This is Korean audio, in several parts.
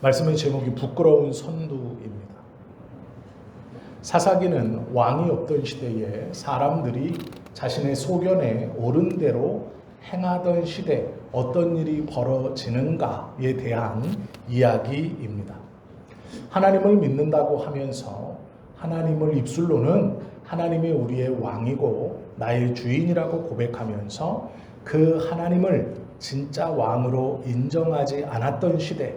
말씀의 제목이 부끄러운 선두입니다. 사사기는 왕이 없던 시대에 사람들이 자신의 소견에 옳은 대로 행하던 시대 어떤 일이 벌어지는가에 대한 이야기입니다. 하나님을 믿는다고 하면서 하나님을 입술로는 하나님이 우리의 왕이고 나의 주인이라고 고백하면서 그 하나님을 진짜 왕으로 인정하지 않았던 시대,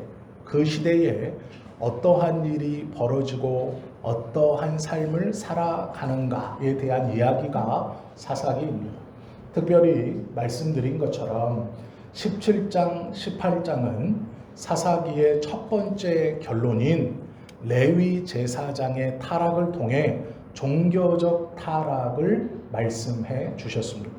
그 시대에 어떠한 일이 벌어지고 어떠한 삶을 살아가는가에 대한 이야기가 사사기입니다. 특별히 말씀드린 것처럼 17장, 18장은 사사기의 첫 번째 결론인 레위 제사장의 타락을 통해 종교적 타락을 말씀해 주셨습니다.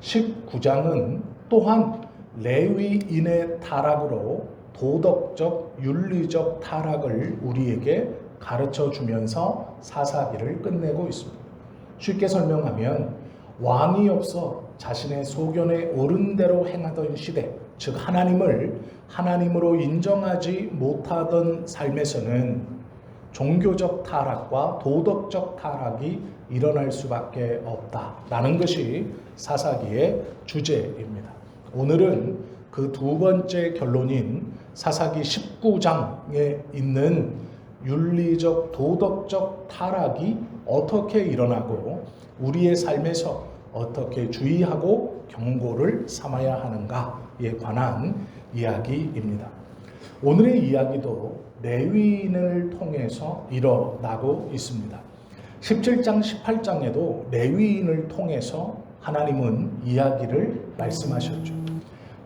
19장은 또한 레위인의 타락으로 도덕적, 윤리적 타락을 우리에게 가르쳐 주면서 사사기를 끝내고 있습니다. 쉽게 설명하면 왕이 없어 자신의 소견에 옳은 대로 행하던 시대, 즉 하나님을 하나님으로 인정하지 못하던 삶에서는 종교적 타락과 도덕적 타락이 일어날 수밖에 없다라는 것이 사사기의 주제입니다. 오늘은 그 두 번째 결론인 사사기 19장에 있는 윤리적 도덕적 타락이 어떻게 일어나고 우리의 삶에서 어떻게 주의하고 경고를 삼아야 하는가에 관한 이야기입니다. 오늘의 이야기도 레위인을 통해서 일어나고 있습니다. 17장, 18장에도 레위인을 통해서 하나님은 이야기를 말씀하셨죠.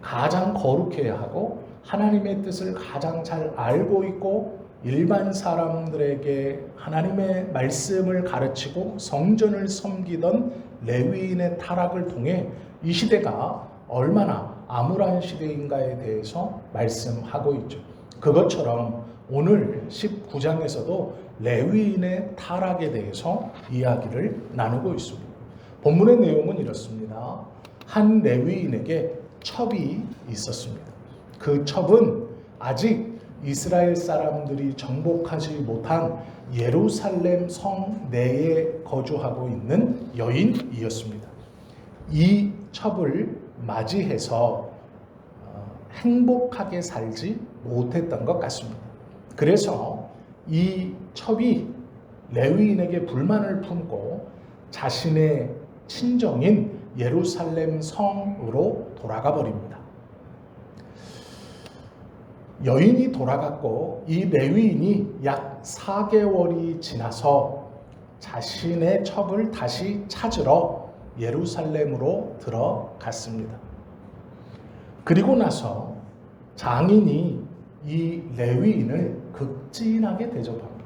가장 거룩해야 하고 하나님의 뜻을 가장 잘 알고 있고 일반 사람들에게 하나님의 말씀을 가르치고 성전을 섬기던 레위인의 타락을 통해 이 시대가 얼마나 암울한 시대인가에 대해서 말씀하고 있죠. 그것처럼 오늘 19장에서도 레위인의 타락에 대해서 이야기를 나누고 있습니다. 본문의 내용은 이렇습니다. 한 레위인에게 첩이 있었습니다. 그 첩은 아직 이스라엘 사람들이 정복하지 못한 예루살렘 성 내에 거주하고 있는 여인이었습니다. 이 첩을 맞이해서 행복하게 살지 못했던 것 같습니다. 그래서 이 첩이 레위인에게 불만을 품고 자신의 친정인 예루살렘 성으로 돌아가 버립니다. 여인이 돌아갔고 이 레위인이 약 4개월이 지나서 자신의 첩을 다시 찾으러 예루살렘으로 들어갔습니다. 그리고 나서 장인이 이 레위인을 극진하게 대접합니다.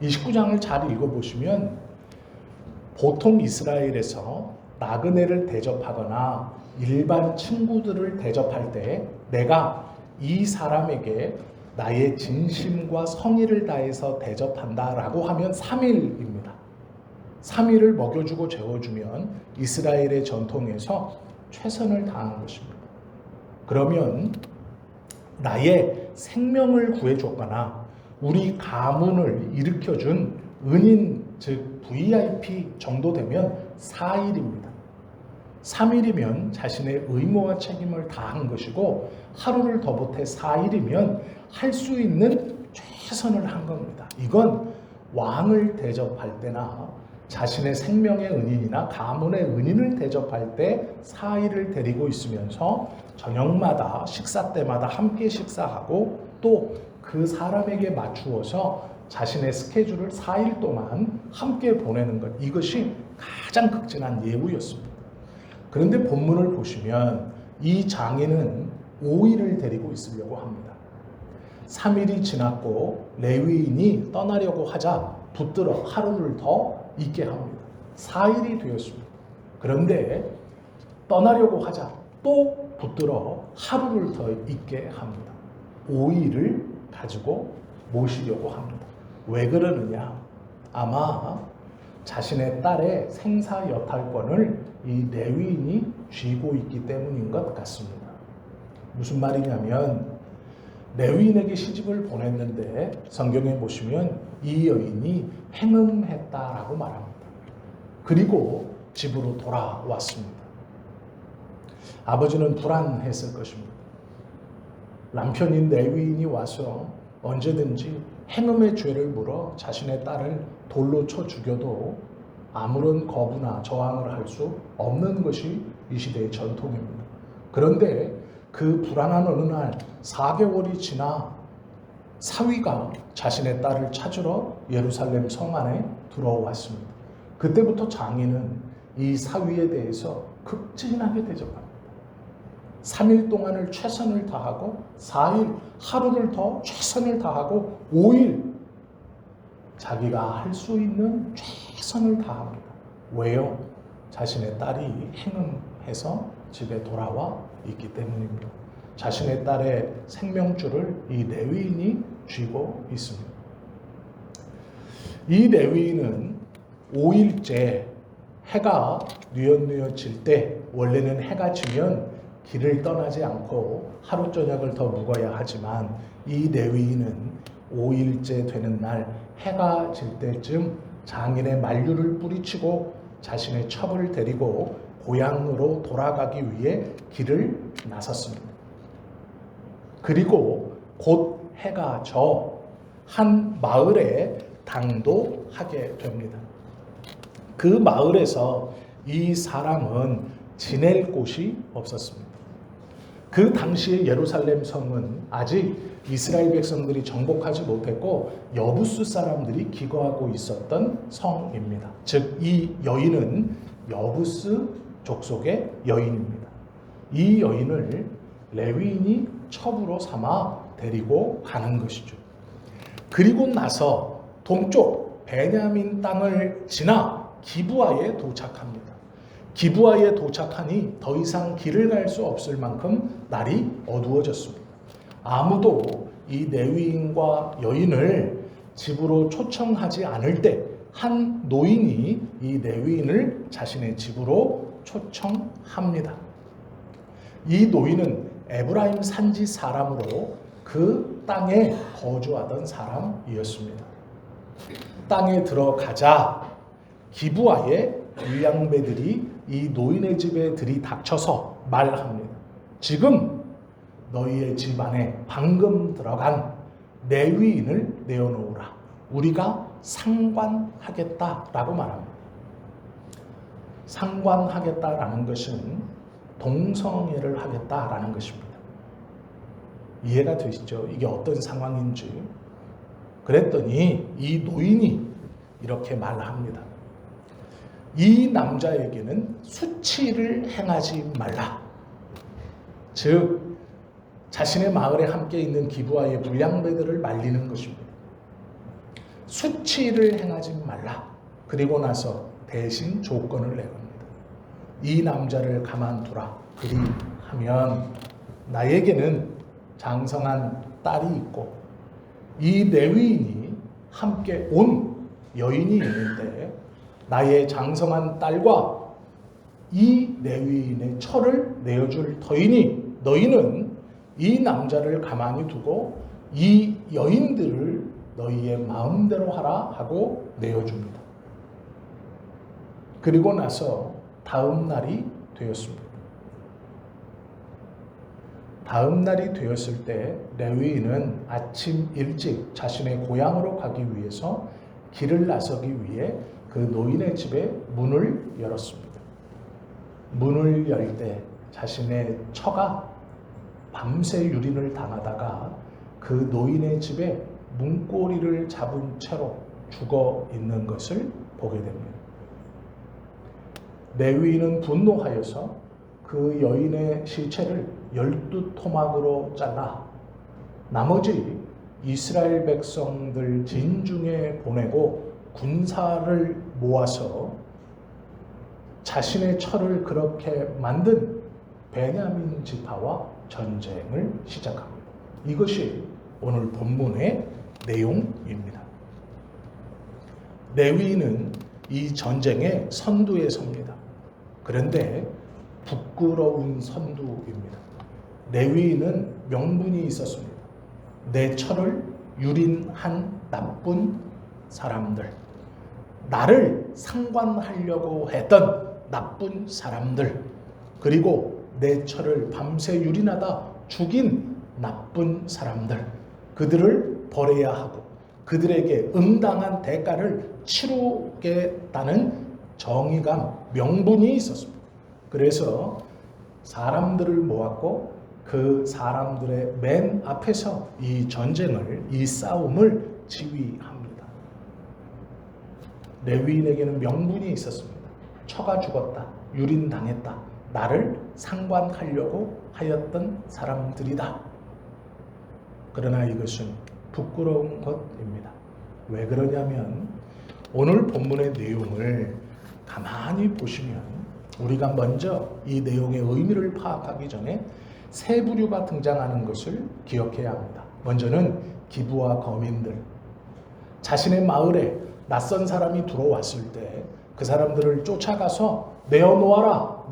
29장을 잘 읽어보시면 보통 이스라엘에서 나그네를 대접하거나 일반 친구들을 대접할 때 내가 이 사람에게 나의 진심과 성의를 다해서 대접한다라고 하면 3일입니다. 3일을 먹여주고 재워주면 이스라엘의 전통에서 최선을 다하는 것입니다. 그러면 나의 생명을 구해줬거나 우리 가문을 일으켜준 은인 즉 VIP 정도 되면 4일입니다. 3일이면 자신의 의무와 책임을 다한 것이고 하루를 더 보태 4일이면 할 수 있는 최선을 한 겁니다. 이건 왕을 대접할 때나 자신의 생명의 은인이나 가문의 은인을 대접할 때 4일을 데리고 있으면서 저녁마다 식사 때마다 함께 식사하고 또 그 사람에게 맞추어서 자신의 스케줄을 4일 동안 함께 보내는 것, 이것이 가장 극진한 예우였습니다. 그런데 본문을 보시면 이 장인은 5일을 데리고 있으려고 합니다. 3일이 지났고 레위인이 떠나려고 하자 붙들어 하루를 더 있게 합니다. 4일이 되었습니다. 그런데 떠나려고 하자 또 붙들어 하루를 더 있게 합니다. 5일을 가지고 모시려고 합니다. 왜 그러느냐? 아마 자신의 딸의 생사 여탈권을 이 레위인이 쥐고 있기 때문인 것 같습니다. 무슨 말이냐면 레위인에게 시집을 보냈는데 성경에 보시면 이 여인이 행음했다라고 말합니다. 그리고 집으로 돌아왔습니다. 아버지는 불안했을 것입니다. 남편인 레위인이 와서 언제든지 행음의 죄를 물어 자신의 딸을 돌로 쳐 죽여도 아무런 거부나 저항을 할 수 없는 것이 이 시대의 전통입니다. 그런데 그 불안한 어느 날 4개월이 지나 사위가 자신의 딸을 찾으러 예루살렘 성 안에 들어왔습니다. 그때부터 장인은 이 사위에 대해서 극진하게 대접합니다. 3일 동안을 최선을 다하고 4일 하루를 더 최선을 다하고 5일 자기가 할 수 있는 최선을 다합니다. 왜요? 자신의 딸이 행음해서 집에 돌아와 있기 때문입니다. 자신의 딸의 생명줄을 이 레위인이 쥐고 있습니다. 이 레위인은 5일째 해가 뉘엿뉘엿 질 때, 원래는 해가 지면 길을 떠나지 않고 하루 저녁을 더 묵어야 하지만 이 레위인은 5일째 되는 날 해가 질 때쯤 장인의 만류를 뿌리치고 자신의 첩을 데리고 고향으로 돌아가기 위해 길을 나섰습니다. 그리고 곧 해가 져 한 마을에 당도하게 됩니다. 그 마을에서 이 사람은 지낼 곳이 없었습니다. 그 당시에 예루살렘 성은 아직 이스라엘 백성들이 정복하지 못했고 여부스 사람들이 기거하고 있었던 성입니다. 즉 이 여인은 여부스 족속의 여인입니다. 이 여인을 레위인이 첩으로 삼아 데리고 가는 것이죠. 그리고 나서 동쪽 베냐민 땅을 지나 기브아에 도착합니다. 기브아에 도착하니 더 이상 길을 갈 수 없을 만큼 날이 어두워졌습니다. 아무도 이 레위인과 여인을 집으로 초청하지 않을 때 한 노인이 이 레위인을 자신의 집으로 초청합니다. 이 노인은 에브라임 산지 사람으로 그 땅에 거주하던 사람이었습니다. 땅에 들어가자 기브아의 일양배들이 이 노인의 집에 들이닥쳐서 말합니다. 지금 너희의 집 안에 방금 들어간 레위인을 내어놓으라. 우리가 상관하겠다라고 말합니다. 상관하겠다라는 것은 동성애를 하겠다라는 것입니다. 이해가 되시죠? 이게 어떤 상황인지. 그랬더니 이 노인이 이렇게 말합니다. 이 남자에게는 수치를 행하지 말라. 즉 자신의 마을에 함께 있는 기브아의 불량배들을 말리는 것입니다. 수치를 행하지 말라. 그리고 나서 대신 조건을 내겁니다. 이 남자를 가만두라. 그리하면 나에게는 장성한 딸이 있고 이 레위인이 함께 온 여인이 있는데 나의 장성한 딸과 이 레위인의 처를 내어줄 터이니 너희는 이 남자를 가만히 두고 이 여인들을 너희의 마음대로 하라 하고 내어줍니다. 그리고 나서 다음 날이 되었습니다. 다음 날이 되었을 때 레위인은 아침 일찍 자신의 고향으로 가기 위해서 길을 나서기 위해 그 노인의 집에 문을 열었습니다. 문을 열 때 자신의 처가 밤새 유린을 당하다가 그 노인의 집에 문고리를 잡은 채로 죽어 있는 것을 보게 됩니다. 레위인은 분노하여서 그 여인의 시체를 12토막으로 잘라 나머지 이스라엘 백성들 진중에 보내고 군사를 모아서 자신의 처를 그렇게 만든 베냐민 지파와 전쟁을 시작합니다. 이것이 오늘 본문의 내용입니다. 레위인은 이 전쟁의 선두에 섭니다. 그런데 부끄러운 선두입니다. 레위인은 명분이 있었습니다. 내 처를 유린한 나쁜 사람들, 나를 상관하려고 했던 나쁜 사람들, 그리고 내 처를 밤새 유린하다 죽인 나쁜 사람들, 그들을 벌해야 하고 그들에게 응당한 대가를 치르겠다는 정의감, 명분이 있었습니다. 그래서 사람들을 모았고 그 사람들의 맨 앞에서 이 전쟁을, 이 싸움을 지휘합니다. 레위인에게는 명분이 있었습니다. 처가 죽었다, 유린당했다, 나를 상관하려고 하였던 사람들이다. 그러나 이것은 부끄러운 것입니다. 왜 그러냐면 오늘 본문의 내용을 가만히 보시면 우리가 먼저 이 내용의 의미를 파악하기 전에 세 부류가 등장하는 것을 기억해야 합니다. 먼저는 기부와 거민들. 자신의 마을에 낯선 사람이 들어왔을 때 그 사람들을 쫓아가서 내어놓아라,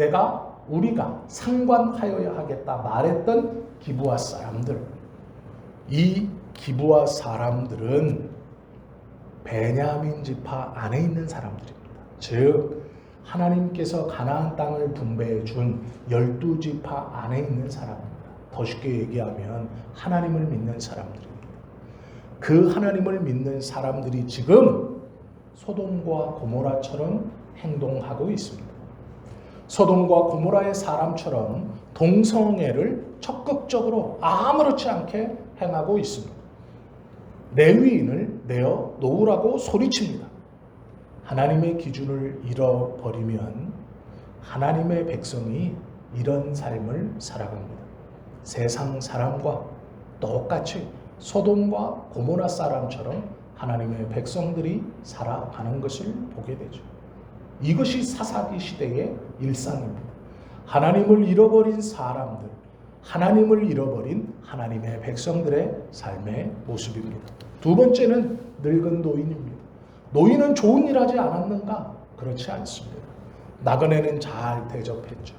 우리가 상관하여야 하겠다 말했던 기부와 사람들. 이 기부와 사람들은 베냐민 지파 안에 있는 사람들입니다. 즉 하나님께서 가나안 땅을 분배해 준 12지파 안에 있는 사람입니다. 더 쉽게 얘기하면 하나님을 믿는 사람들입니다. 그 하나님을 믿는 사람들이 지금 소돔과 고모라처럼 행동하고 있습니다. 소돔과 고모라의 사람처럼 동성애를 적극적으로 아무렇지 않게 행하고 있습니다. 레위인을 내어 놓으라고 소리칩니다. 하나님의 기준을 잃어버리면 하나님의 백성이 이런 삶을 살아갑니다. 세상 사람과 똑같이 소돔과 고모라 사람처럼 하나님의 백성들이 살아가는 것을 보게 되죠. 이것이 사사기 시대의 일상입니다. 하나님을 잃어버린 사람들, 하나님을 잃어버린 하나님의 백성들의 삶의 모습입니다. 두 번째는 늙은 노인입니다. 노인은 좋은 일 하지 않았는가? 그렇지 않습니다. 나그네는 잘 대접했죠.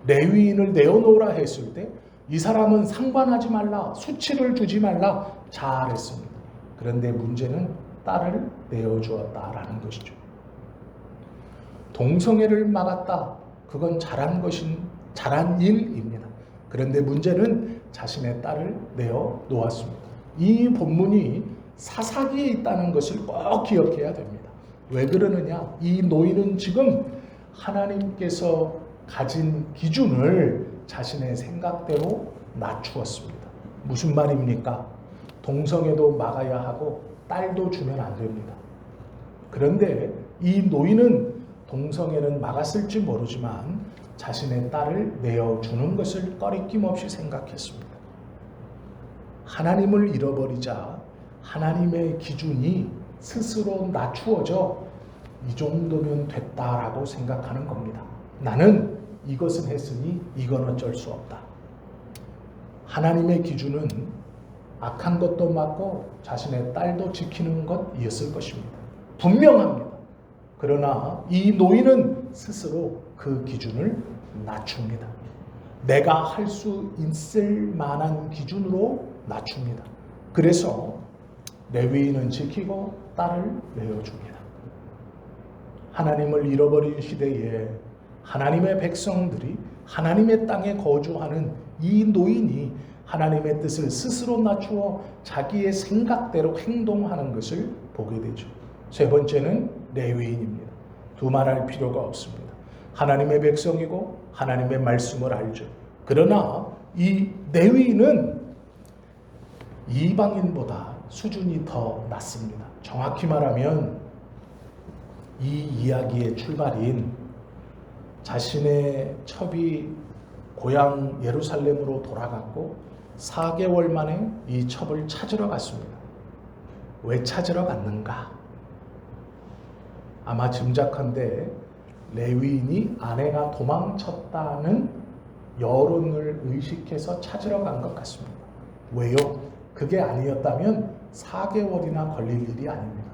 레위인을 내어놓으라 했을 때 이 사람은 상관하지 말라, 수치를 두지 말라 잘했습니다. 그런데 문제는 딸을 내어주었다라는 것이죠. 동성애를 막았다. 그건 잘한 일입니다. 그런데 문제는 자신의 딸을 내어놓았습니다. 이 본문이 사사기에 있다는 것을 꼭 기억해야 됩니다. 왜 그러느냐? 이 노인은 지금 하나님께서 가진 기준을 자신의 생각대로 낮추었습니다. 무슨 말입니까? 동성애도 막아야 하고 딸도 주면 안 됩니다. 그런데 이 노인은 동성애는 막았을지 모르지만 자신의 딸을 내어주는 것을 꺼리낌 없이 생각했습니다. 하나님을 잃어버리자 하나님의 기준이 스스로 낮추어져 이 정도면 됐다라고 생각하는 겁니다. 나는 이것은 했으니 이건 어쩔 수 없다. 하나님의 기준은 악한 것도 막고 자신의 딸도 지키는 것이었을 것입니다. 분명합니다. 그러나 이 노인은 스스로 그 기준을 낮춥니다. 내가 할 수 있을 만한 기준으로 낮춥니다. 그래서 레위인은 지키고 딸을 내어줍니다. 하나님을 잃어버린 시대에 하나님의 백성들이 하나님의 땅에 거주하는 이 노인이 하나님의 뜻을 스스로 낮추어 자기의 생각대로 행동하는 것을 보게 되죠. 세 번째는 레위인입니다. 두말할 필요가 없습니다. 하나님의 백성이고 하나님의 말씀을 알죠. 그러나 이 레위인은 이방인보다 수준이 더 낮습니다. 정확히 말하면 이 이야기의 출발인 자신의 첩이 고향 예루살렘으로 돌아갔고 4개월 만에 이 첩을 찾으러 갔습니다. 왜 찾으러 갔는가? 아마 짐작한데 레위인이 아내가 도망쳤다는 여론을 의식해서 찾으러 간 것 같습니다. 왜요? 그게 아니었다면 4개월이나 걸릴 일이 아닙니다.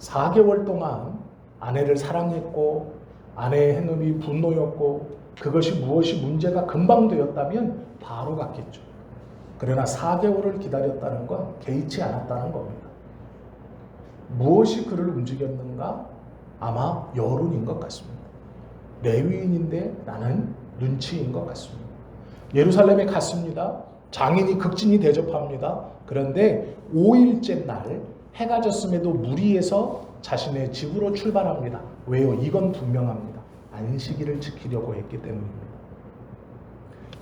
4개월 동안 아내를 사랑했고 아내의 행음이 분노였고 그것이 무엇이 문제가 금방 되었다면 바로 갔겠죠. 그러나 4개월을 기다렸다는 건 개의치 않았다는 겁니다. 무엇이 그를 움직였는가? 아마 여론인 것 같습니다. 레위인인데 나는 눈치인 것 같습니다. 예루살렘에 갔습니다. 장인이 극진히 대접합니다. 그런데 5일째 날 해가 졌음에도 무리해서 자신의 집으로 출발합니다. 왜요? 이건 분명합니다. 안식일을 지키려고 했기 때문입니다.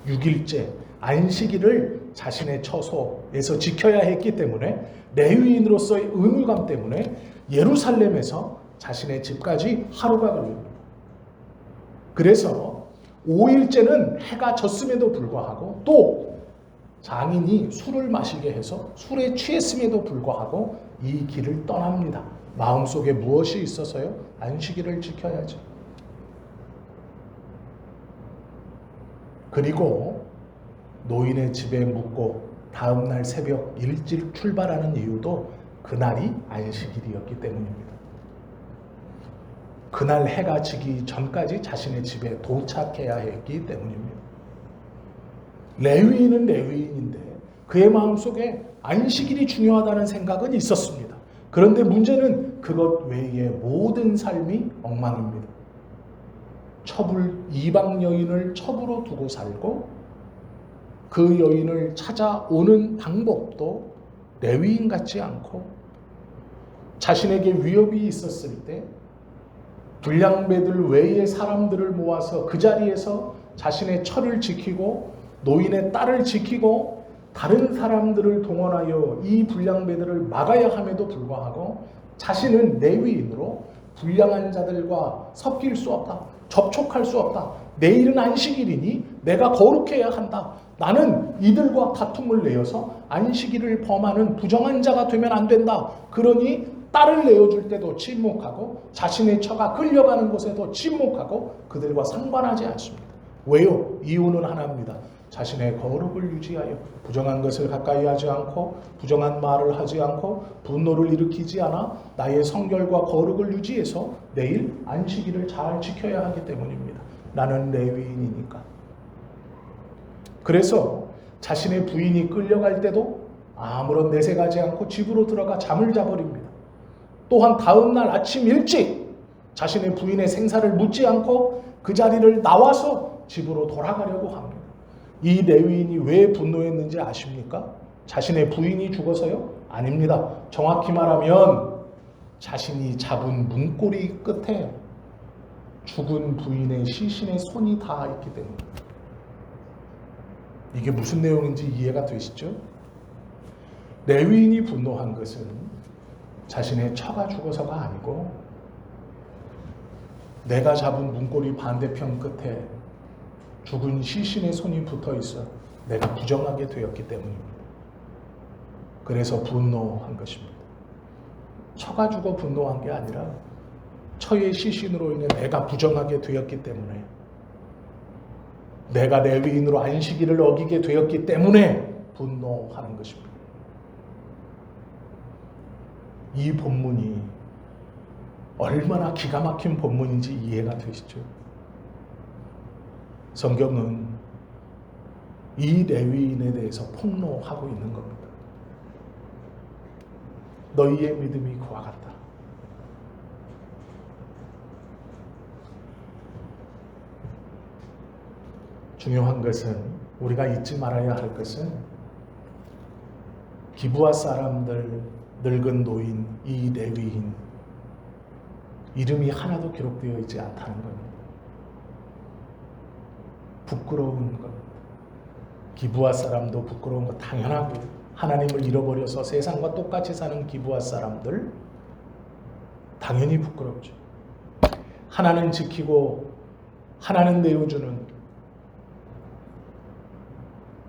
6일째 안식일을 자신의 처소에서 지켜야 했기 때문에 레위인으로서의 의무감 때문에 예루살렘에서 자신의 집까지 하루가 걸립니다. 그래서 5일째는 해가 졌음에도 불구하고 또 장인이 술을 마시게 해서 술에 취했음에도 불구하고 이 길을 떠납니다. 마음속에 무엇이 있어서요? 안식일을 지켜야지. 그리고 노인의 집에 묵고 다음날 새벽 일찍 출발하는 이유도 그날이 안식일이었기 때문입니다. 그날 해가 지기 전까지 자신의 집에 도착해야 했기 때문입니다. 레위인은 레위인인데 그의 마음속에 안식일이 중요하다는 생각은 있었습니다. 그런데 문제는 그것 외의 모든 삶이 엉망입니다. 이방 여인을 첩으로 두고 살고 그 여인을 찾아오는 방법도 레위인 같지 않고 자신에게 위협이 있었을 때 불량배들 외의 사람들을 모아서 그 자리에서 자신의 처를 지키고 노인의 딸을 지키고 다른 사람들을 동원하여 이 불량배들을 막아야 함에도 불구하고 자신은 레위인으로 불량한 자들과 섞일 수 없다. 접촉할 수 없다. 내일은 안식일이니 내가 거룩해야 한다. 나는 이들과 다툼을 내어서 안식일을 범하는 부정한 자가 되면 안 된다. 그러니 딸을 내어줄 때도 침묵하고 자신의 처가 끌려가는 곳에도 침묵하고 그들과 상관하지 않습니다. 왜요? 이유는 하나입니다. 자신의 거룩을 유지하여 부정한 것을 가까이 하지 않고 부정한 말을 하지 않고 분노를 일으키지 않아 나의 성결과 거룩을 유지해서 내일 안식일을 잘 지켜야 하기 때문입니다. 나는 레위인이니까. 그래서 자신의 부인이 끌려갈 때도 아무런 내색하지 않고 집으로 들어가 잠을 자버립니다. 또한 다음날 아침 일찍 자신의 부인의 생사를 묻지 않고 그 자리를 나와서 집으로 돌아가려고 합니다. 이 레위인이 왜 분노했는지 아십니까? 자신의 부인이 죽어서요? 아닙니다. 정확히 말하면 자신이 잡은 문고리 끝에 죽은 부인의 시신의 손이 닿아 있기 때문입니다. 이게 무슨 내용인지 이해가 되시죠? 레위인이 분노한 것은 자신의 처가 죽어서가 아니고 내가 잡은 문고리 반대편 끝에 죽은 시신의 손이 붙어 있어 내가 부정하게 되었기 때문입니다. 그래서 분노한 것입니다. 처가 죽어 분노한 게 아니라 처의 시신으로 인해 내가 부정하게 되었기 때문에 내가 레위인으로 안식일을 어기게 되었기 때문에 분노하는 것입니다. 이 본문이 얼마나 기가 막힌 본문인지 이해가 되시죠? 성경은 이 레위인에 대해서 폭로하고 있는 겁니다. 너희의 믿음이 그와 같다. 중요한 것은 우리가 잊지 말아야 할 것은 기브아 사람들, 늙은 노인, 이 레위인 이름이 하나도 기록되어 있지 않다는 겁니다. 부끄러운 겁니다. 기브아 사람도 부끄러운 거 당연하고요. 하나님을 잃어버려서 세상과 똑같이 사는 기브아 사람들 당연히 부끄럽죠. 하나는 지키고 하나는 내어주는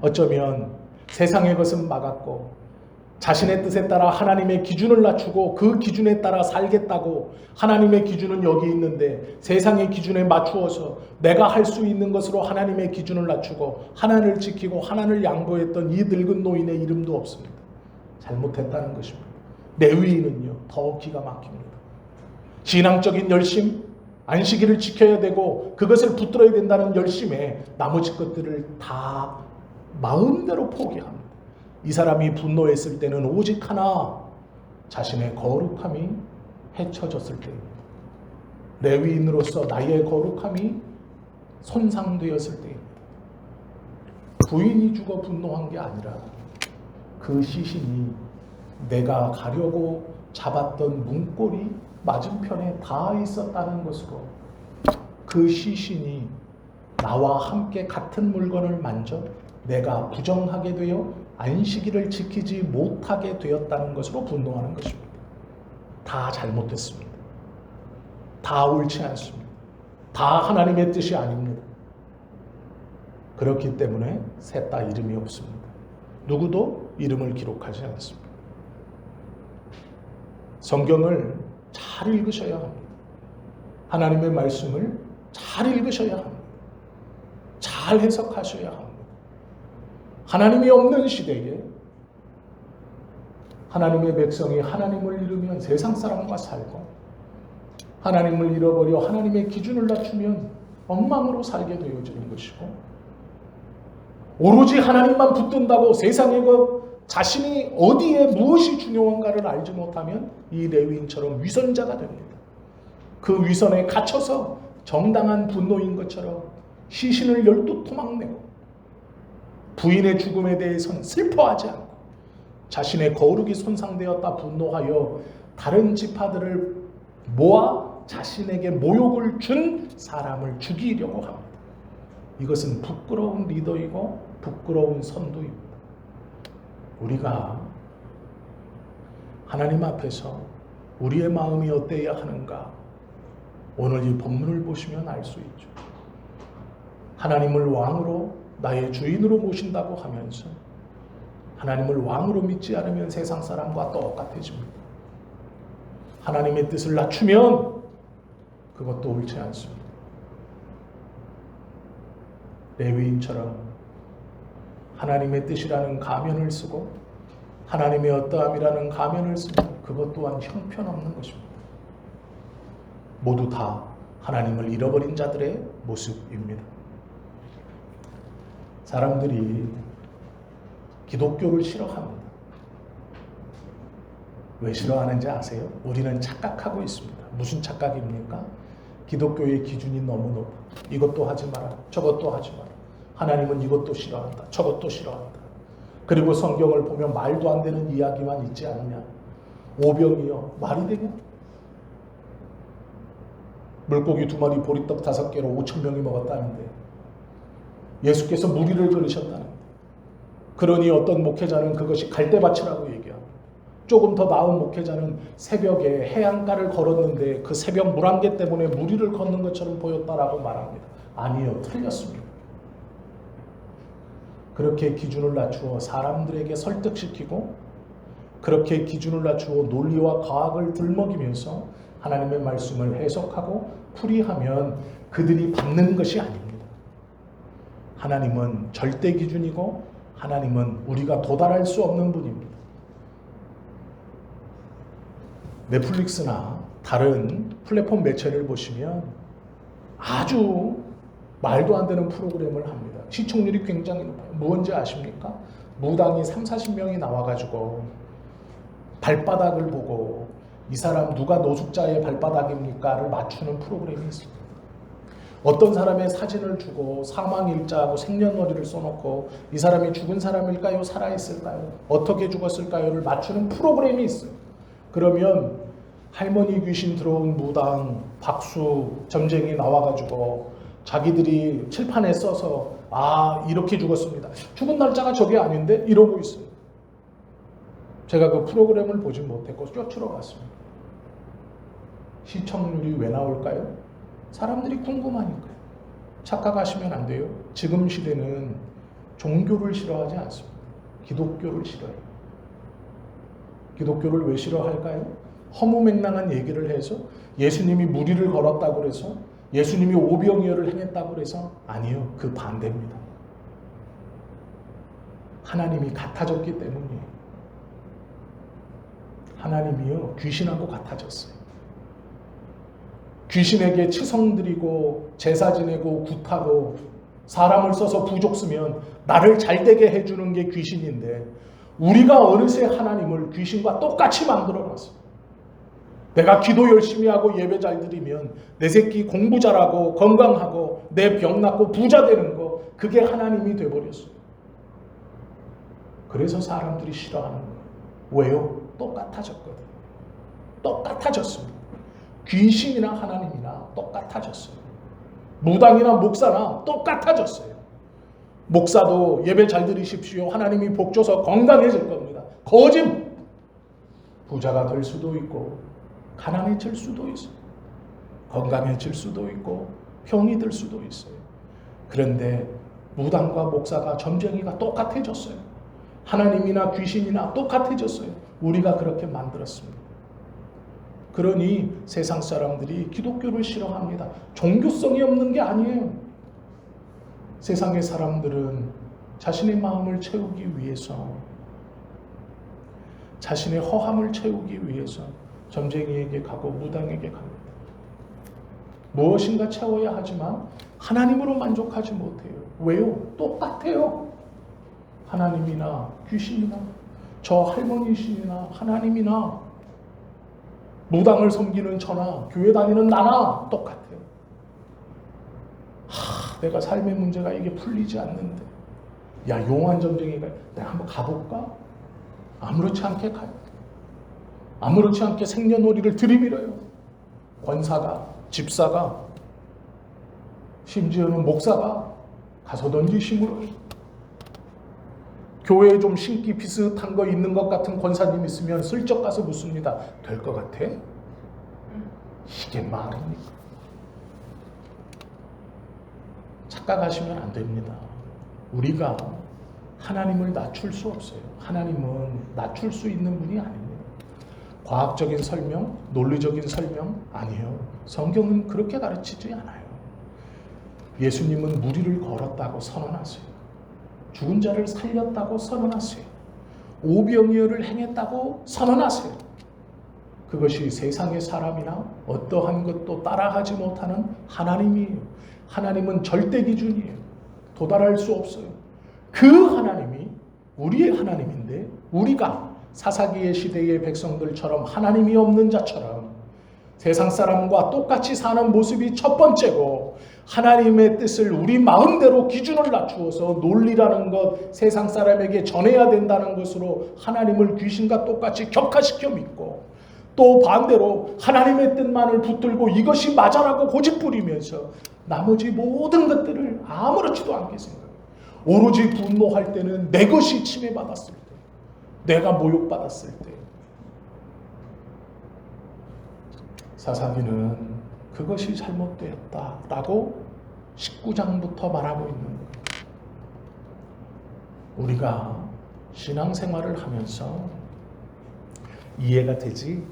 어쩌면 세상의 것은 막았고 자신의 뜻에 따라 하나님의 기준을 낮추고 그 기준에 따라 살겠다고 하나님의 기준은 여기 있는데 세상의 기준에 맞추어서 내가 할 수 있는 것으로 하나님의 기준을 낮추고 하나님을 지키고 하나님을 양보했던 이 늙은 노인의 이름도 없습니다. 잘못했다는 것입니다. 레위인은요 더 기가 막힙니다. 신앙적인 열심, 안식일을 지켜야 되고 그것을 붙들어야 된다는 열심에 나머지 것들을 다 마음대로 포기합니다. 이 사람이 분노했을 때는 오직 하나, 자신의 거룩함이 해쳐졌을 때입니다. 레위인으로서 나의 거룩함이 손상되었을 때입니다. 부인이 죽어 분노한 게 아니라 그 시신이 내가 가려고 잡았던 문고리 맞은편에 닿아 있었다는 것으로 그 시신이 나와 함께 같은 물건을 만져 내가 부정하게 되어 안식일을 지키지 못하게 되었다는 것으로 분노하는 것입니다. 다 잘못됐습니다. 다 옳지 않습니다. 다 하나님의 뜻이 아닙니다. 그렇기 때문에 셋 다 이름이 없습니다. 누구도 이름을 기록하지 않습니다. 성경을 잘 읽으셔야 합니다. 하나님의 말씀을 잘 읽으셔야 합니다. 잘 해석하셔야 합니다. 하나님이 없는 시대에 하나님의 백성이 하나님을 잃으면 세상 사람과 살고, 하나님을 잃어버려 하나님의 기준을 낮추면 엉망으로 살게 되어지는 것이고, 오로지 하나님만 붙든다고 세상의 것 자신이 어디에 무엇이 중요한가를 알지 못하면 이 레위인처럼 위선자가 됩니다. 그 위선에 갇혀서 정당한 분노인 것처럼 시신을 12토막 내고 부인의 죽음에 대해서는 슬퍼하지 않고 자신의 거룩이 손상되었다 분노하여 다른 지파들을 모아 자신에게 모욕을 준 사람을 죽이려고 합니다. 이것은 부끄러운 리더이고 부끄러운 선두입니다. 우리가 하나님 앞에서 우리의 마음이 어때야 하는가, 오늘 이 본문을 보시면 알 수 있죠. 하나님을 왕으로 나의 주인으로 모신다고 하면서 하나님을 왕으로 믿지 않으면 세상 사람과 똑같아집니다. 하나님의 뜻을 낮추면 그것도 옳지 않습니다. 레위인처럼 하나님의 뜻이라는 가면을 쓰고 하나님의 어떠함이라는 가면을 쓰면 그것 또한 형편없는 것입니다. 모두 다 하나님을 잃어버린 자들의 모습입니다. 사람들이 기독교를 싫어합니다. 왜 싫어하는지 아세요? 우리는 착각하고 있습니다. 무슨 착각입니까? 기독교의 기준이 너무 높아. 이것도 하지 마라. 저것도 하지 마라. 하나님은 이것도 싫어한다. 저것도 싫어한다. 그리고 성경을 보면 말도 안 되는 이야기만 있지 않느냐. 오병이요. 말이 되냐? 물고기 2마리 보리떡 5개로 5,000명이 먹었다는데 예수께서 무리를 그르셨다는데, 그러니 어떤 목회자는 그것이 갈대밭이라고 얘기합니다. 조금 더 나은 목회자는 새벽에 해안가를 걸었는데 그 새벽 물안개 때문에 무리를 걷는 것처럼 보였다라고 말합니다. 아니요, 틀렸습니다. 그렇게 기준을 낮추어 사람들에게 설득시키고 그렇게 기준을 낮추어 논리와 과학을 들먹이면서 하나님의 말씀을 해석하고 풀이하면 그들이 받는 것이 아닙니다. 하나님은 절대 기준이고 하나님은 우리가 도달할 수 없는 분입니다. 넷플릭스나 다른 플랫폼 매체를 보시면 아주 말도 안 되는 프로그램을 합니다. 시청률이 굉장히 높아요. 뭔지 아십니까? 무당이 30-40명이 나와가지고 발바닥을 보고 이 사람 누가 노숙자의 발바닥입니까를 맞추는 프로그램이 있습니다. 어떤 사람의 사진을 주고 사망일자하고 생년월일을 써놓고 이 사람이 죽은 사람일까요? 살아있을까요? 어떻게 죽었을까요?를 맞추는 프로그램이 있어요. 그러면 할머니 귀신 들어온 무당, 박수, 점쟁이 나와가지고 자기들이 칠판에 써서 이렇게 죽었습니다. 죽은 날짜가 저게 아닌데? 이러고 있어요. 제가 그 프로그램을 보지 못했고 쫓으러 갔습니다. 시청률이 왜 나올까요? 사람들이 궁금하니까요. 착각하시면 안 돼요. 지금 시대는 종교를 싫어하지 않습니다. 기독교를 싫어해요. 기독교를 왜 싫어할까요? 허무맹랑한 얘기를 해서 예수님이 무리를 걸었다고 그래서 예수님이 오병이어를 행했다고 그래서 아니요. 그 반대입니다. 하나님이 같아졌기 때문이에요. 하나님이요. 귀신하고 같아졌어요. 귀신에게 치성 드리고 제사 지내고 굿하고 사람을 써서 부족 쓰면 나를 잘되게 해주는 게 귀신인데 우리가 어느새 하나님을 귀신과 똑같이 만들어놨어. 내가 기도 열심히 하고 예배 잘 드리면 내 새끼 공부 잘하고 건강하고 내 병 낫고 부자 되는 거, 그게 하나님이 돼버렸어. 그래서 사람들이 싫어하는 거예요. 왜요? 똑같아졌거든. 똑같아졌습니다. 귀신이나 하나님이나 똑같아졌어요. 무당이나 목사나 똑같아졌어요. 목사도 예배 잘 드리십시오. 하나님이 복 줘서 건강해질 겁니다. 거짓! 부자가 될 수도 있고 가난해질 수도 있어요. 건강해질 수도 있고 병이 들 수도 있어요. 그런데 무당과 목사가 점쟁이가 똑같아졌어요. 하나님이나 귀신이나 똑같아졌어요. 우리가 그렇게 만들었습니다. 그러니 세상 사람들이 기독교를 싫어합니다. 종교성이 없는 게 아니에요. 세상의 사람들은 자신의 마음을 채우기 위해서, 자신의 허함을 채우기 위해서 점쟁이에게 가고 무당에게 갑니다. 무엇인가 채워야 하지만 하나님으로 만족하지 못해요. 왜요? 똑같아요. 하나님이나 귀신이나 저 할머니 신이나 하나님이나 무당을 섬기는 저나 교회 다니는 나나 똑같아요. 내가 삶의 문제가 이게 풀리지 않는데, 야, 용한 점쟁이가 내가 한번 가볼까? 아무렇지 않게 가요. 아무렇지 않게 생년월일을 들이밀어요. 권사가, 집사가, 심지어는 목사가 가서 던지시 물어요. 교회에 좀 신기 비슷한 거 있는 것 같은 권사님 있으면 슬쩍 가서 묻습니다. 될 것 같아? 이게 말입니까? 착각하시면 안 됩니다. 우리가 하나님을 낮출 수 없어요. 하나님은 낮출 수 있는 분이 아닙니다. 과학적인 설명, 논리적인 설명 아니에요. 성경은 그렇게 가르치지 않아요. 예수님은 무리를 걸었다고 선언하세요. 죽은 자를 살렸다고 선언하세요. 오병이어를 행했다고 선언하세요. 그것이 세상의 사람이나 어떠한 것도 따라하지 못하는 하나님이에요. 하나님은 절대 기준이에요. 도달할 수 없어요. 그 하나님이 우리의 하나님인데, 우리가 사사기의 시대의 백성들처럼 하나님이 없는 자처럼 세상 사람과 똑같이 사는 모습이 첫 번째고, 하나님의 뜻을 우리 마음대로 기준을 낮추어서 논리라는 것, 세상 사람에게 전해야 된다는 것으로 하나님을 귀신과 똑같이 격화시켜 믿고, 또 반대로 하나님의 뜻만을 붙들고 이것이 맞아라고 고집부리면서 나머지 모든 것들을 아무렇지도 않게 생각해요. 오로지 분노할 때는 내 것이 침해받았을 때, 내가 모욕받았을 때. 사사기는 그것이 잘못되었다라고 19장부터 말하고 있는 거예요. 우리가 신앙생활을 하면서 이해가 되지?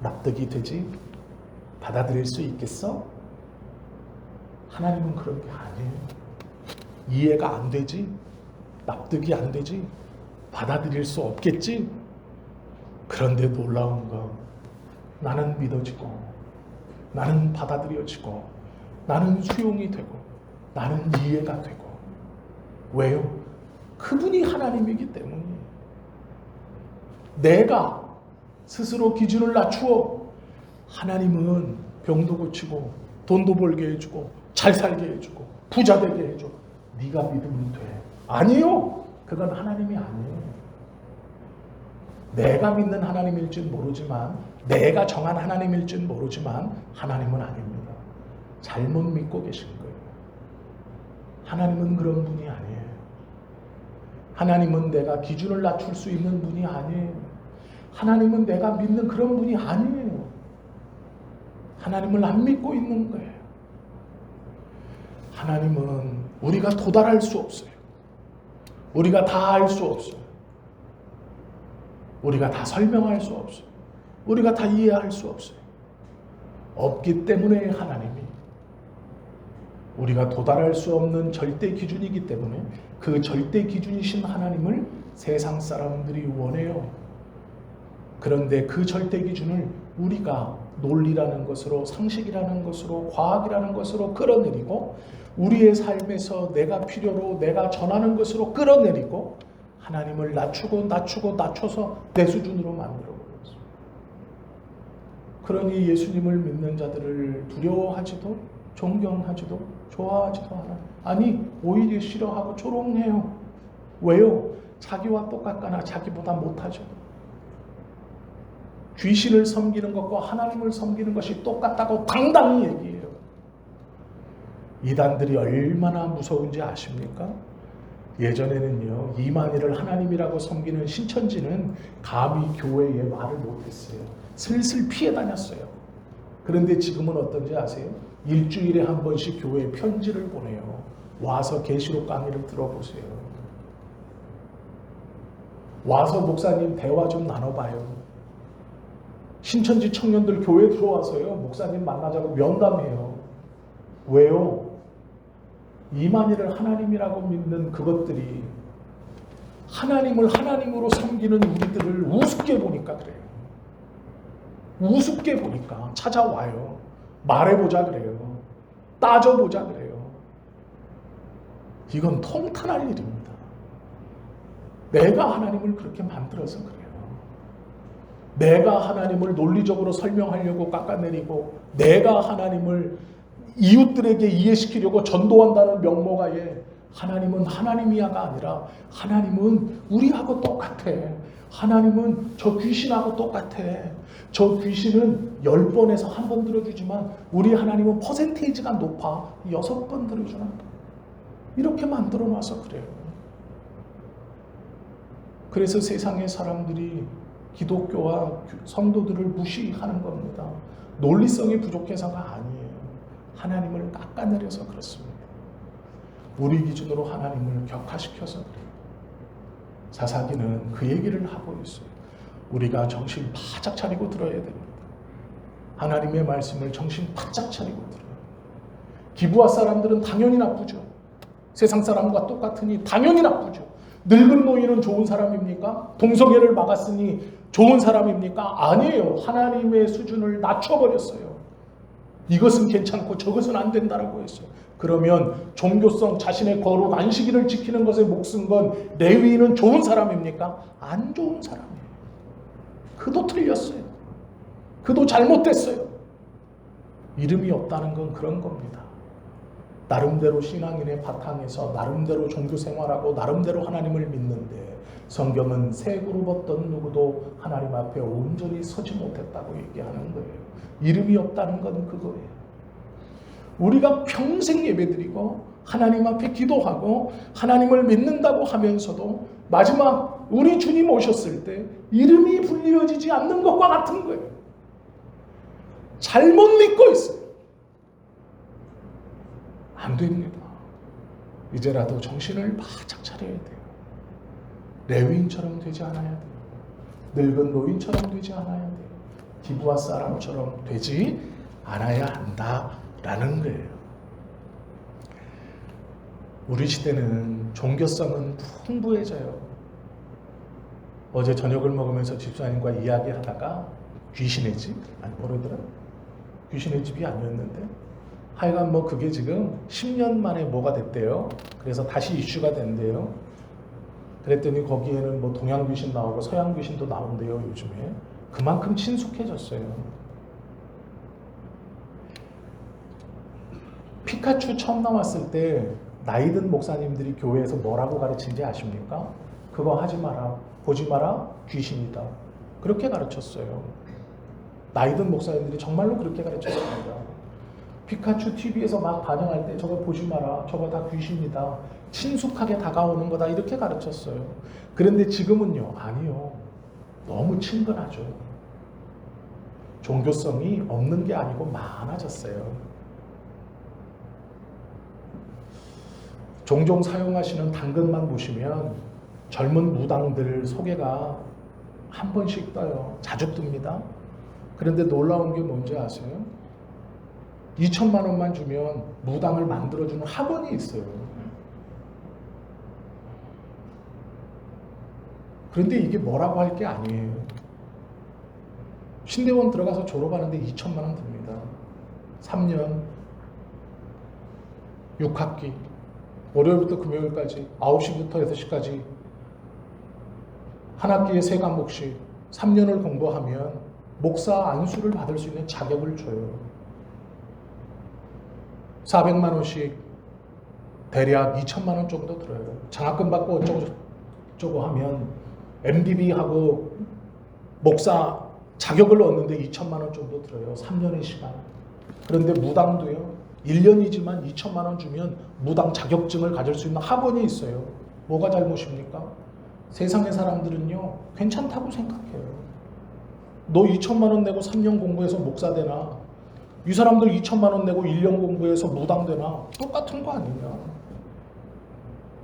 납득이 되지? 받아들일 수 있겠어? 하나님은 그런 게 아니에요. 이해가 안 되지? 납득이 안 되지? 받아들일 수 없겠지? 그런데 놀라운 건 나는 믿어지고, 나는 받아들여지고, 나는 수용이 되고, 나는 이해가 되고. 왜요? 그분이 하나님이기 때문이에요. 내가 스스로 기준을 낮추어 하나님은 병도 고치고 돈도 벌게 해주고 잘 살게 해주고 부자 되게 해줘, 네가 믿으면 돼. 아니요. 그건 하나님이 아니에요. 내가 믿는 하나님일지는 모르지만, 내가 정한 하나님일지는 모르지만 하나님은 아닙니다. 잘못 믿고 계신 거예요. 하나님은 그런 분이 아니에요. 하나님은 내가 기준을 낮출 수 있는 분이 아니에요. 하나님은 내가 믿는 그런 분이 아니에요. 하나님을 안 믿고 있는 거예요. 하나님은 우리가 도달할 수 없어요. 우리가 다 알 수 없어요. 우리가 다 설명할 수 없어요. 우리가 다 이해할 수 없어요. 없기 때문에 하나님이, 우리가 도달할 수 없는 절대 기준이기 때문에 그 절대 기준이신 하나님을 세상 사람들이 원해요. 그런데 그 절대 기준을 우리가 논리라는 것으로, 상식이라는 것으로, 과학이라는 것으로 끌어내리고, 우리의 삶에서 내가 필요로 내가 전하는 것으로 끌어내리고, 하나님을 낮춰서 내 수준으로 만들어버렸어요. 그러니 예수님을 믿는 자들을 두려워하지도 존경하지도 좋아하지도 않아요. 아니 오히려 싫어하고 조롱해요. 왜요? 자기와 똑같거나 자기보다 못하죠. 귀신을 섬기는 것과 하나님을 섬기는 것이 똑같다고 당당히 얘기해요. 이단들이 얼마나 무서운지 아십니까? 예전에는요, 이만희를 하나님이라고 섬기는 신천지는 감히 교회에 말을 못했어요. 슬슬 피해 다녔어요. 그런데 지금은 어떤지 아세요? 일주일에 한 번씩 교회에 편지를 보내요. 와서 계시록 강의를 들어보세요. 와서 목사님 대화 좀 나눠봐요. 신천지 청년들 교회 들어와서요, 목사님 만나자고 면담해요. 왜요? 이만희를 하나님이라고 믿는 그것들이 하나님을 하나님으로 섬기는 우리들을 우습게 보니까 그래요. 우습게 보니까 찾아와요. 말해보자 그래요. 따져보자 그래요. 이건 통탄할 일입니다. 내가 하나님을 그렇게 만들어서 그래요. 내가 하나님을 논리적으로 설명하려고 깎아내리고 내가 하나님을 이웃들에게 이해시키려고 전도한다는 명목하에 하나님은 하나님이야가 아니라 하나님은 우리하고 똑같아. 하나님은 저 귀신하고 똑같아. 저 귀신은 10번에서 1번 들어주지만 우리 하나님은 퍼센테이지가 높아. 6번 들어주나. 이렇게 만들어 놔서 그래요. 그래서 세상의 사람들이 기독교와 성도들을 무시하는 겁니다. 논리성이 부족해서가 아니에요. 하나님을 깎아내려서 그렇습니다. 우리 기준으로 하나님을 격화시켜서 그래요. 사사기는 그 얘기를 하고 있어요. 우리가 정신 바짝 차리고 들어야 됩니다. 하나님의 말씀을 정신 바짝 차리고 들어요. 기부하 사람들은 당연히 나쁘죠. 세상 사람과 똑같으니 당연히 나쁘죠. 늙은 노인은 좋은 사람입니까? 동성애를 막았으니 좋은 사람입니까? 아니에요. 하나님의 수준을 낮춰버렸어요. 이것은 괜찮고 저것은 안 된다라고 했어요. 그러면 종교성, 자신의 거룩, 안식일을 지키는 것에 목숨 건 레위인은 좋은 사람입니까? 안 좋은 사람이에요. 그도 틀렸어요. 그도 잘못됐어요. 이름이 없다는 건 그런 겁니다. 나름대로 신앙인의 바탕에서 나름대로 종교 생활하고 나름대로 하나님을 믿는데 성경은 세 그룹 어떤 누구도 하나님 앞에 온전히 서지 못했다고 얘기하는 거예요. 이름이 없다는 건 그거예요. 우리가 평생 예배드리고 하나님 앞에 기도하고 하나님을 믿는다고 하면서도 마지막 우리 주님 오셨을 때 이름이 불리어지지 않는 것과 같은 거예요. 잘못 믿고 있어요. 안 됩니다. 이제라도 정신을 바짝 차려야 돼요. 레위인처럼 되지 않아야 돼요. 늙은 노인처럼 되지 않아야 돼요. 기부하 사람처럼 되지 않아야 한다라는 거예요. 우리 시대는 종교성은 풍부해져요. 어제 저녁을 먹으면서 집사님과 이야기하다가 귀신의 집? 아니 뭐라더라? 귀신의 집이 아니었는데 하여간 뭐 그게 지금 10년 만에 뭐가 됐대요. 그래서 다시 이슈가 된대요. 그랬더니 거기에는 뭐 동양 귀신 나오고 서양 귀신도 나온대요, 요즘에. 그만큼 친숙해졌어요. 피카츄 처음 나왔을 때 나이든 목사님들이 교회에서 뭐라고 가르친지 아십니까? 그거 하지 마라, 보지 마라, 귀신이다. 그렇게 가르쳤어요. 나이든 목사님들이 정말로 그렇게 가르쳤습니다. 피카츄 TV에서 막 반영할 때 저거 보지 마라, 저거 다 귀신이다, 친숙하게 다가오는 거다, 이렇게 가르쳤어요. 그런데 지금은요, 아니요. 너무 친근하죠. 종교성이 없는 게 아니고 많아졌어요. 종종 사용하시는 당근만 보시면 젊은 무당들 소개가 한 번씩 떠요. 자주 뜹니다. 그런데 놀라운 게 뭔지 아세요? 2천만 원만 주면 무당을 만들어주는 학원이 있어요. 그런데 이게 뭐라고 할 게 아니에요. 신대원 들어가서 졸업하는데 2천만 원 듭니다. 3년 6학기 월요일부터 금요일까지 9시부터 6시까지 한 학기에 3과목씩 3년을 공부하면 목사 안수를 받을 수 있는 자격을 줘요. 400만 원씩 대략 2천만 원 정도 들어요. 장학금 받고 어쩌고 하면 MBB하고 목사 자격을 얻는데 2천만 원 정도 들어요. 3년의 시간. 그런데 무당도요. 1년이지만 2천만 원 주면 무당 자격증을 가질 수 있는 학원이 있어요. 뭐가 잘못입니까? 세상의 사람들은요. 괜찮다고 생각해요. 너 2천만 원 내고 3년 공부해서 목사 되나? 이 사람들 2천만 원 내고 1년 공부해서 무당 되나? 똑같은 거 아니냐?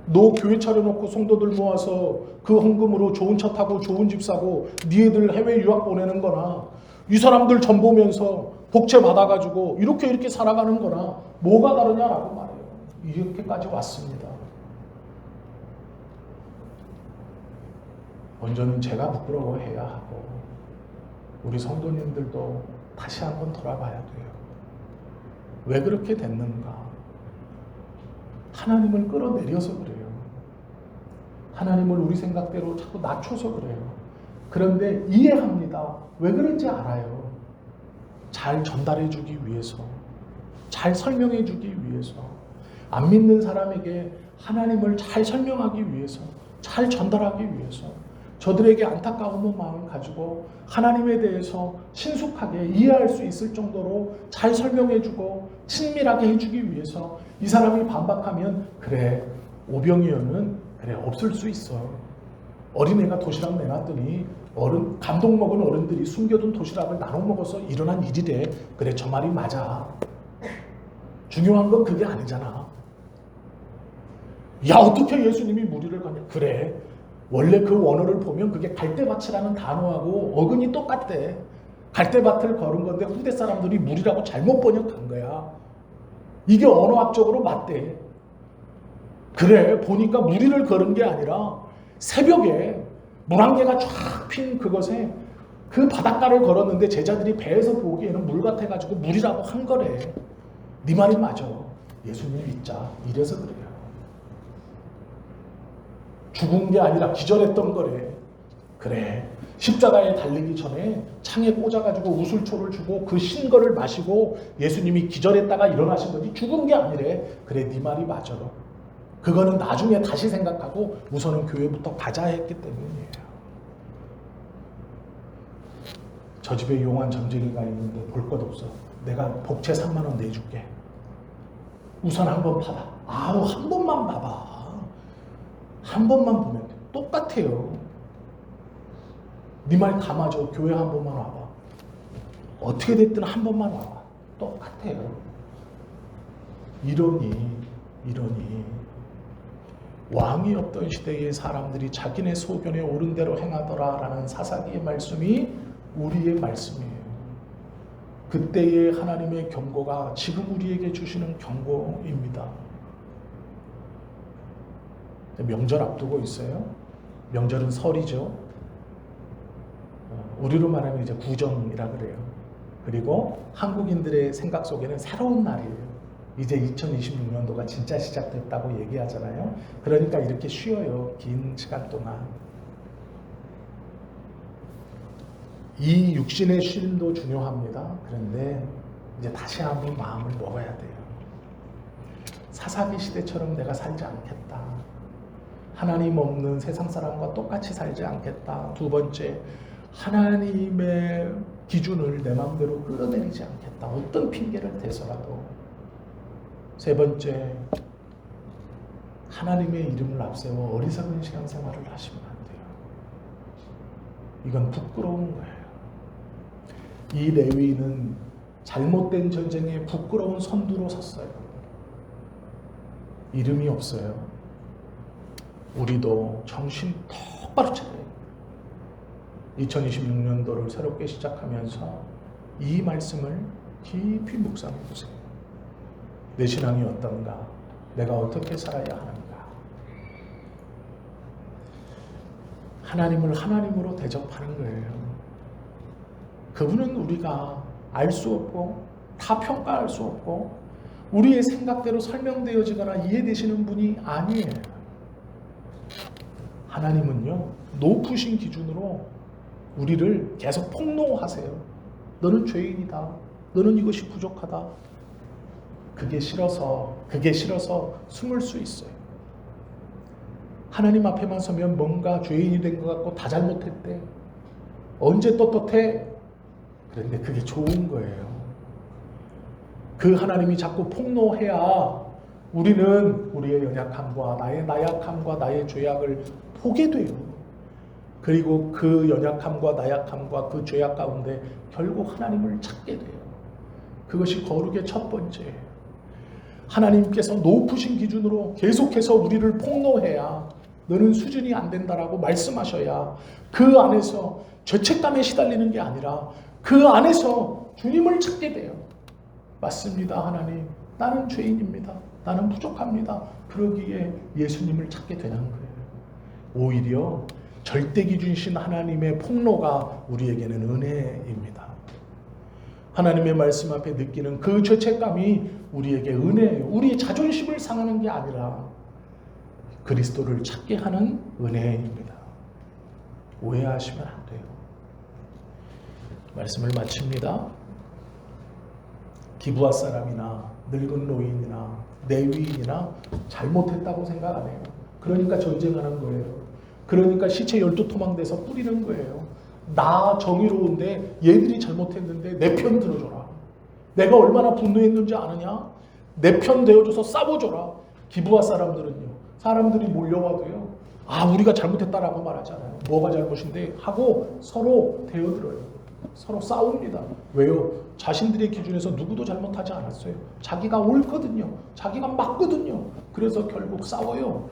너 교회 차려놓고 성도들 모아서 그 헌금으로 좋은 차 타고 좋은 집 사고 네 애들 해외 유학 보내는 거나 이 사람들 전 보면서 복채 받아가지고 이렇게 살아가는 거나 뭐가 다르냐라고 말해요. 이렇게까지 왔습니다. 먼저는 제가 부끄러워해야 하고 우리 성도님들도 다시 한번 돌아봐야 돼요. 왜 그렇게 됐는가? 하나님을 끌어내려서 그래요. 하나님을 우리 생각대로 자꾸 낮춰서 그래요. 그런데 이해합니다. 왜 그런지 알아요. 잘 전달해주기 위해서, 잘 설명해주기 위해서, 안 믿는 사람에게 하나님을 잘 설명하기 위해서, 잘 전달하기 위해서, 저들에게 안타까운 마음을 가지고 하나님에 대해서 신속하게 이해할 수 있을 정도로 잘 설명해주고 친밀하게 해주기 위해서 이 사람이 반박하면 그래 오병이어는 그래 없을 수 있어. 어린애가 도시락 내놨더니 감동 먹은 어른들이 숨겨둔 도시락을 나눠 먹어서 일어난 일이래. 그래 저 말이 맞아. 중요한 건 그게 아니잖아. 야 어떻게 예수님이 무리를 가냐. 그래 원래 그 원어를 보면 그게 갈대밭이라는 단어하고 어근이 똑같대. 갈대밭을 걸은 건데 후대 사람들이 무리라고 잘못 번역한 거야. 이게 언어학적으로 맞대. 그래 보니까 무리를 걸은 게 아니라 새벽에 물안개가 쫙 핀 그것에 그 바닷가를 걸었는데 제자들이 배에서 보기에는 물 같아가지고 물이라고 한 거래. 네 말이 맞아. 예수님 믿자. 이래서 그래요. 죽은 게 아니라 기절했던 거래. 그래 십자가에 달리기 전에 창에 꽂아가지고 우슬초를 주고 그 신거를 마시고 예수님이 기절했다가 일어나신 거지 죽은 게 아니래. 그래 네 말이 맞아. 그거는 나중에 다시 생각하고 우선은 교회부터 가자 했기 때문이에요. 저 집에 용한 점쟁이가 있는데 볼 것 없어. 내가 복채 3만 원 내줄게. 우선 한번 봐봐. 아우 한 번만 봐봐. 한 번만 보면 돼. 똑같아요. 네 말 다 맞아. 교회 한 번만 와봐. 어떻게 됐든 한 번만 와봐. 똑같아요. 이러니 왕이 없던 시대의 사람들이 자기네 소견에 옳은 대로 행하더라라는 사사기의 말씀이 우리의 말씀이에요. 그때의 하나님의 경고가 지금 우리에게 주시는 경고입니다. 명절 앞두고 있어요. 명절은 설이죠. 우리로 말하면 이제 구정이라 그래요. 그리고 한국인들의 생각 속에는 새로운 날이에요. 이제 2026년도가 진짜 시작됐다고 얘기하잖아요. 그러니까 이렇게 쉬어요. 긴 시간 동안. 이 육신의 쉼도 중요합니다. 그런데 이제 다시 한번 마음을 먹어야 돼요. 사사기 시대처럼 내가 살지 않겠다. 하나님 없는 세상 사람과 똑같이 살지 않겠다. 두 번째, 하나님의 기준을 내 마음대로 끌어내리지 않겠다. 어떤 핑계를 대서라도. 세 번째, 하나님의 이름을 앞세워 어리석은 신앙생활을 하시면 안 돼요. 이건 부끄러운 거예요. 이 레위인은 잘못된 전쟁에 부끄러운 선두로 섰어요. 이름이 없어요. 우리도 정신 똑바로 차려요. 2026년도를 새롭게 시작하면서 이 말씀을 깊이 묵상해 보세요. 내 신앙이 어떤가? 내가 어떻게 살아야 하는가? 하나님을 하나님으로 대접하는 거예요. 그분은 우리가 알 수 없고 다 평가할 수 없고 우리의 생각대로 설명되어지거나 이해되시는 분이 아니에요. 하나님은요, 높으신 기준으로 우리를 계속 폭로하세요. 너는 죄인이다. 너는 이것이 부족하다. 그게 싫어서 숨을 수 있어요. 하나님 앞에만 서면 뭔가 죄인이 된 것 같고 다 잘못했대. 언제 떳떳해? 그런데 그게 좋은 거예요. 그 하나님이 자꾸 폭로해야 우리는 우리의 연약함과 나의 나약함과 나의 죄악을 보게 돼요. 그리고 그 연약함과 나약함과 그 죄악 가운데 결국 하나님을 찾게 돼요. 그것이 거룩의 첫 번째예요. 하나님께서 높으신 기준으로 계속해서 우리를 폭로해야 너는 수준이 안 된다라고 말씀하셔야 그 안에서 죄책감에 시달리는 게 아니라 그 안에서 주님을 찾게 돼요. 맞습니다, 하나님. 나는 죄인입니다. 나는 부족합니다. 그러기에 예수님을 찾게 되는 거예요. 오히려 절대 기준이신 하나님의 폭로가 우리에게는 은혜입니다. 하나님의 말씀 앞에 느끼는 그 죄책감이 우리에게 은혜예요. 우리의 자존심을 상하는 게 아니라 그리스도를 찾게 하는 은혜입니다. 오해하시면 안 돼요. 말씀을 마칩니다. 기브아 사람이나 늙은 노인이나 레위인이나 잘못했다고 생각 안 해요. 그러니까 전쟁하는 거예요. 그러니까 시체 12토막 돼서 뿌리는 거예요. 나 정의로운데 얘들이 잘못했는데 내 편 들어줘라. 내가 얼마나 분노했는지 아느냐? 내 편 되어줘서 싸워줘라. 기브아 사람들은요, 사람들이 몰려와도요, 우리가 잘못했다라고 말하잖아요. 뭐가 잘못인데 하고 서로 대어들어요. 서로 싸웁니다. 왜요? 자신들의 기준에서 누구도 잘못하지 않았어요. 자기가 옳거든요. 자기가 맞거든요. 그래서 결국 싸워요.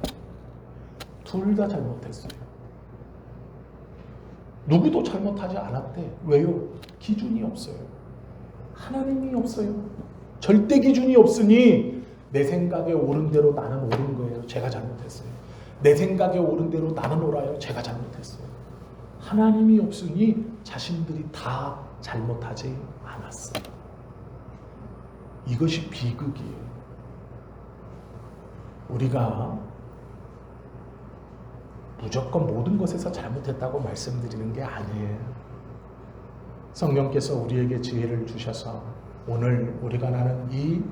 둘 다 잘못했어요. 누구도 잘못하지 않았대. 왜요? 기준이 없어요. 하나님이 없어요. 절대 기준이 없으니 내 생각에 옳은 대로 나는 옳은 거예요. 제가 잘못했어요. 내 생각에 옳은 대로 나는 옳아요. 제가 잘못했어요. 하나님이 없으니 자신들이 다 잘못하지 않았어요. 이것이 비극이에요. 우리가 무조건 모든 것에서 잘못했다고 말씀드리는 게 아니에요. 성령께서 우리에게 지혜를 주셔서 오늘 우리가 나눈 이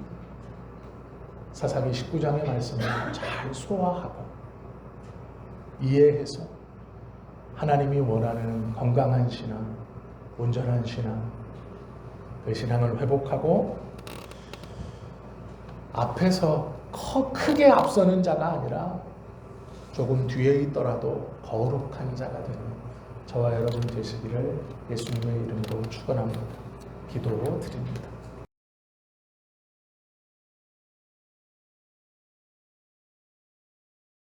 사사기 19장의 말씀을 잘 소화하고 이해해서 하나님이 원하는 건강한 신앙, 온전한 신앙, 그 신앙을 회복하고 앞에서 크게 앞서는 자가 아니라 조금 뒤에 있더라도 거룩한 자가 되는 저와 여러분 되시기를 예수님의 이름으로 축원합니다. 기도드립니다.